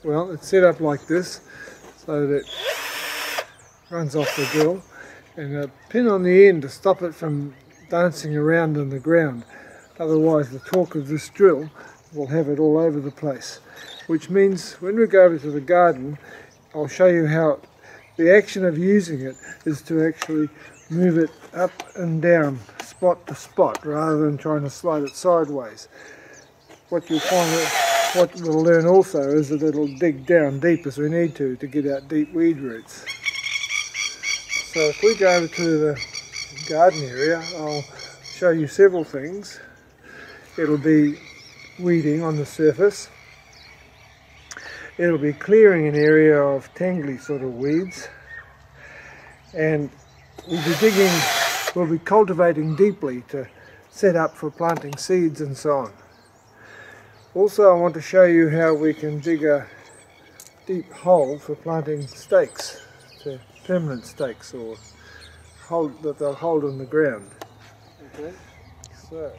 Well, it's set up like this so that it runs off the drill, and a pin on the end to stop it from dancing around on the ground. Otherwise the torque of this drill will have it all over the place, which means when we go over to the garden I'll show you how the action of using it is to actually move it up and down, spot to spot, rather than trying to slide it sideways. What you'll find, what we'll learn also, is that it'll dig down deep as we need to get out deep weed roots. So if we go over to the garden area, I'll show you several things. It'll be weeding on the surface. It'll be clearing an area of tangly sort of weeds, and we'll be cultivating deeply to set up for planting seeds and so on. Also, I want to show you how we can dig a deep hole for planting stakes, to permanent stakes, or that they'll hold in the ground. Okay, so.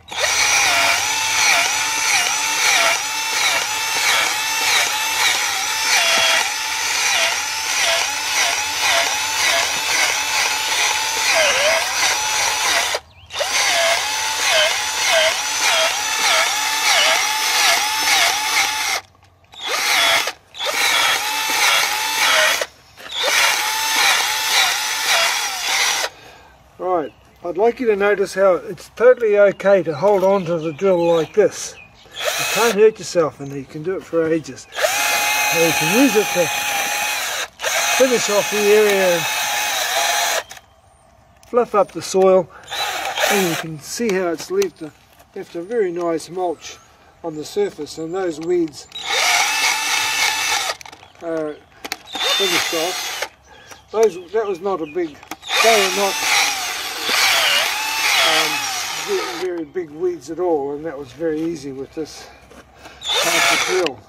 Right, I'd like you to notice how it's totally okay to hold on to the drill like this. You can't hurt yourself, and you can do it for ages. And you can use it to finish off the area and fluff up the soil, and you can see how it's left a very nice mulch on the surface, and those weeds are finished off. That was not a big, they were not very big weeds at all, and that was very easy with this type of drill.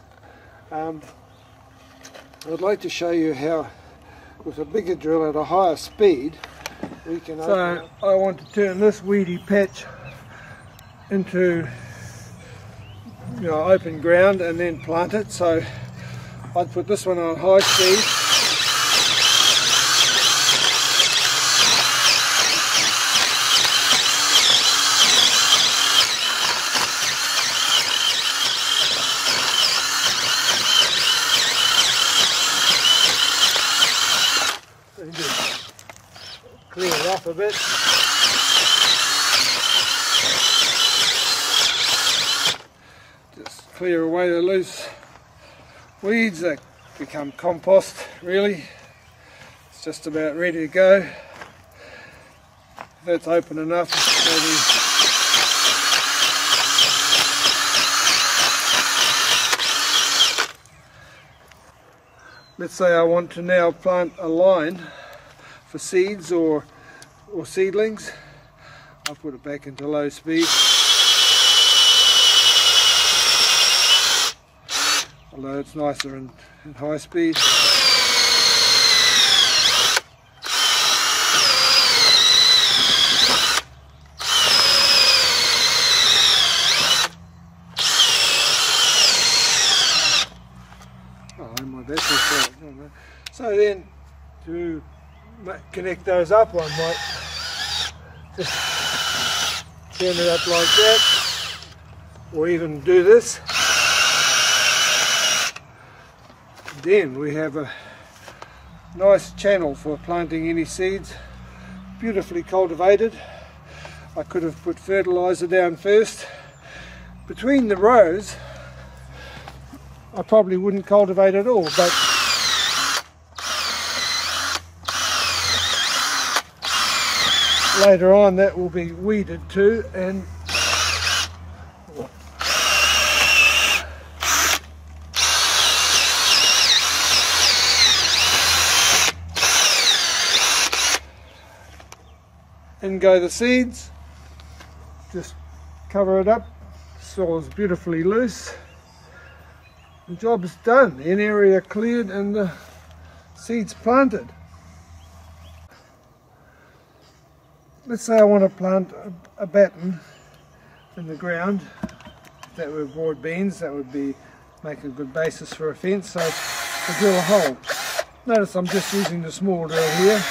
I'd like to show you how with a bigger drill at a higher speed we can open up. I want to turn this weedy patch into open ground and then plant it, so I'd put this one on high speed. Clear it off a bit. Just clear away the loose weeds that become compost, really. It's just about ready to go. If that's open enough, let's say I want to now plant a line for seeds or seedlings. I'll put it back into low speed. Although it's nicer in high speed. Oh, my battery's out. So then, to connect those up, I might just turn it up like that, or even do this. Then we have a nice channel for planting any seeds, beautifully cultivated. I could have put fertilizer down first. Between the rows I probably wouldn't cultivate at all, but later on that will be weeded too, and in go the seeds. Just cover it up. Soil is beautifully loose. The job is done. An area cleared and the seeds planted. Let's say I want to plant a batten in the ground. If that were broad beans, that would be make a good basis for a fence. So I drill a hole. Notice I'm just using the small drill here.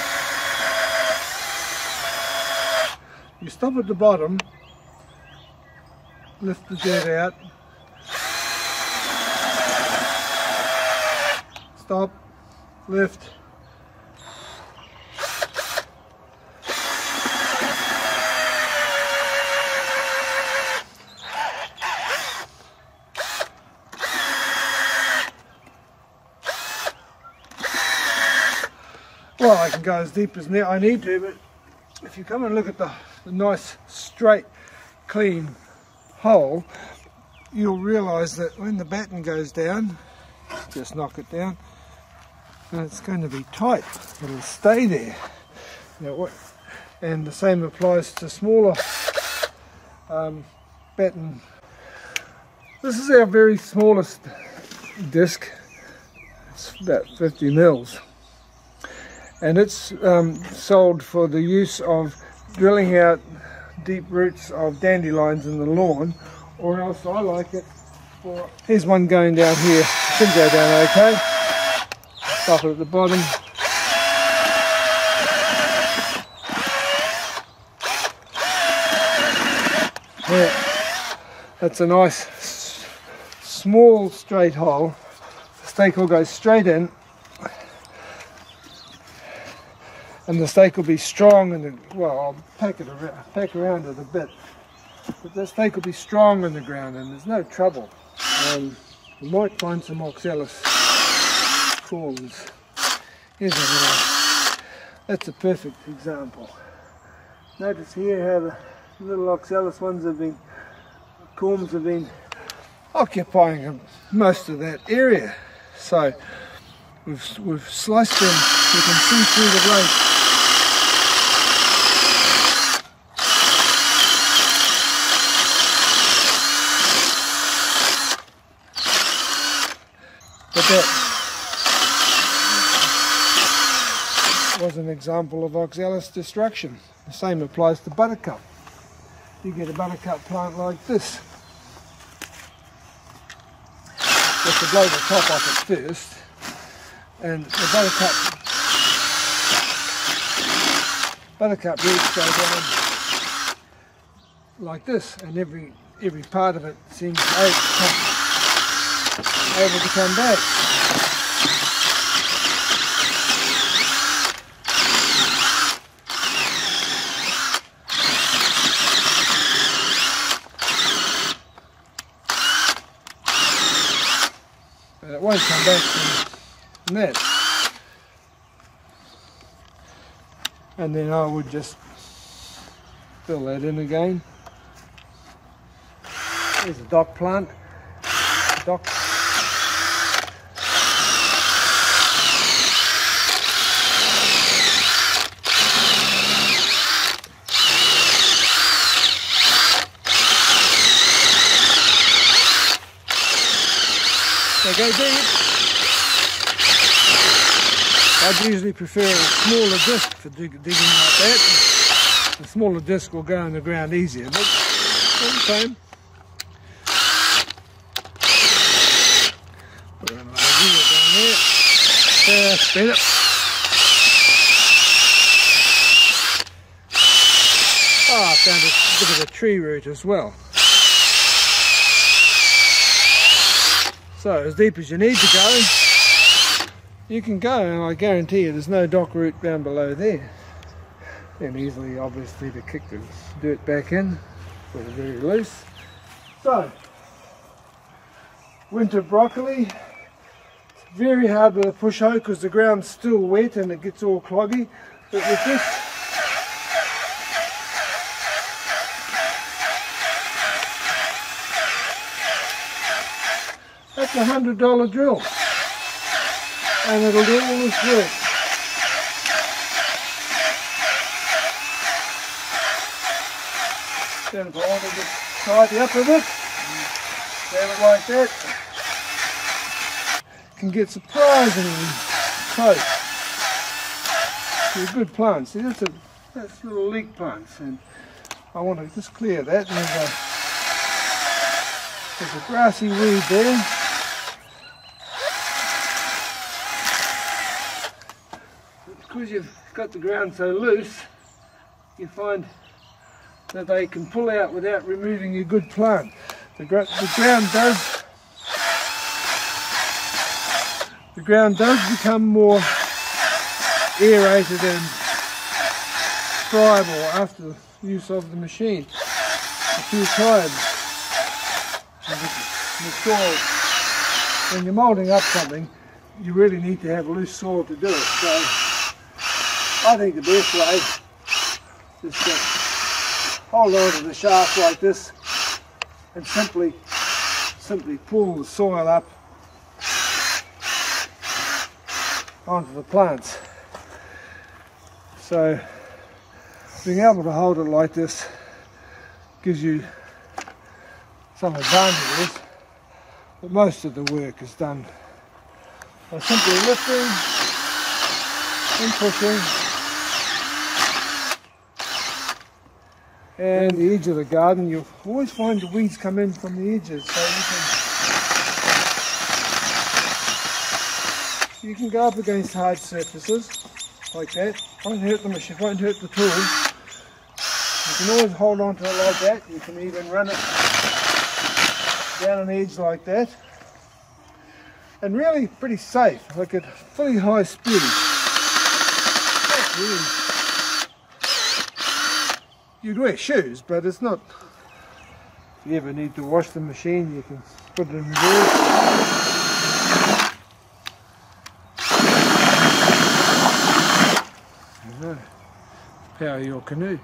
You stop at the bottom, lift the dirt out, stop, lift, well, I can go as deep as I need to, but if you come and look at the nice straight clean hole, you'll realise that when the batten goes down, just knock it down, and it's going to be tight. It'll stay there. And the same applies to smaller batten. This is our very smallest disc. It's about 50 mils. And it's sold for the use of drilling out deep roots of dandelions in the lawn, or else I like it for... Here's one going down here. Should go down okay. Stop it at the bottom. Yeah. That's a nice small straight hole. The stake will go straight in, and the stake will be strong, and well, I'll pack around it a bit, but the stake will be strong in the ground and there's no trouble. You might find some oxalis corms. Here's another. That's a perfect example. Notice here how the little oxalis ones have been, corms have been occupying most of that area. So we've sliced them. You can see through the blade. But that was an example of oxalis destruction. The same applies to buttercup. You get a buttercup plant like this. You have to blow the top off it first, and the buttercup roots go down like this, and every part of it seems able to come back. But it won't come back from that. And then I would just fill that in again. There's a dock plant. Dock. They go deep. I'd usually prefer a smaller disc for digging like that. The smaller disc will go in the ground easier, but all the same. Put another wheel down there. Spin it. Oh, I found a bit of a tree root as well. So as deep as you need to go, you can go, and I guarantee you there's no dock root down below there. And easily, obviously, to kick the dirt back in, put it very loose. So, winter broccoli, it's very hard with a push hoe because the ground's still wet and it gets all cloggy. But with this, that's a $100 drill, and it'll do all this work. Then if I want to just tidy up a bit, stand it like that, can get surprisingly close to a good plant. See, that's little leek plants, and I want to just clear that. And there's a grassy weed there. because you've got the ground so loose, you find that they can pull out without removing your good plant. The ground does become more aerated and friable after use of the machine a few times. The soil, when you're moulding up something, you really need to have loose soil to do it. So I think the best way is to hold on to the shaft like this and simply pull the soil up onto the plants. So being able to hold it like this gives you some advantages, but most of the work is done by simply lifting and pushing. And the edge of the garden, you'll always find the weeds come in from the edges, so you can go up against hard surfaces like that. Won't hurt the machine, won't hurt the tool. You can always hold on to it like that. You can even run it down an edge like that, and really pretty safe, like at fully high speed. You'd wear shoes, but it's not. If you ever need to wash the machine, you can put it in reverse. Power your canoe.